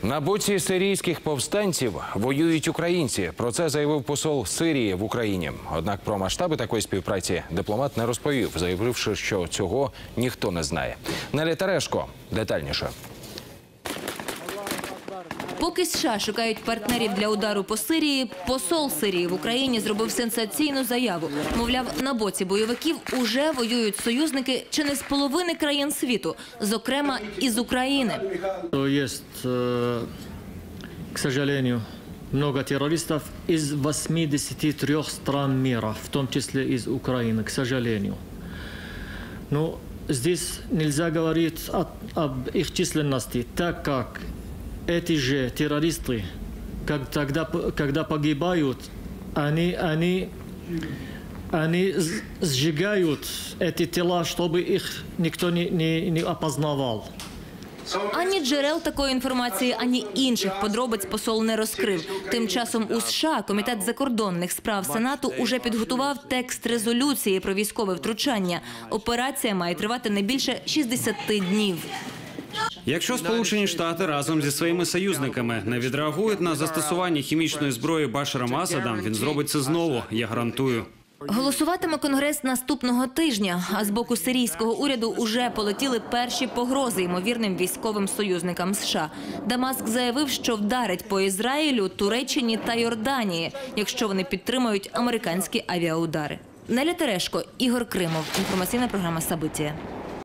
На боці сирійських повстанців воюють українці. Про це заявив посол Сирії в Україні. Однак про масштаби такої співпраці дипломат не розповів, заявивши, що цього ніхто не знає. Неля Терешко детальніше. Поки США шукають партнерів для удару по Сирії, посол Сирії в Україні зробив сенсаційну заяву. Мовляв, на боці бойовиків уже воюють союзники чи не з половини країн світу, зокрема із України. Есть, к сожалению, много террористов из 83 стран мира, в том числе из Украины, к сожалению. Но здесь нельзя говорить об их численности, так как эти же террористы, когда погибают, они сжигают эти тела, чтобы их никто не опознавал. Ані джерел такої інформації, ані інших подробиць посол не розкрив. Тим часом у США Комітет закордонних справ Сенату уже підготував текст резолюції про військове втручання. Операція має тривати не більше 60 днів. Якщо Сполучені Штати разом зі своїми союзниками не відреагують на застосування хімічної зброї Башаром Асадом, він зробить це знову, я гарантую. Голосуватиме Конгрес наступного тижня, а з боку сирійського уряду уже полетіли перші погрози ймовірним військовим союзникам США. Дамаск заявив, що вдарить по Ізраїлю, Туреччині та Йорданії, якщо вони підтримують американські авіаудари. Неля Терешко, Ігор Кримов. Інформаційна програма «Сабиття».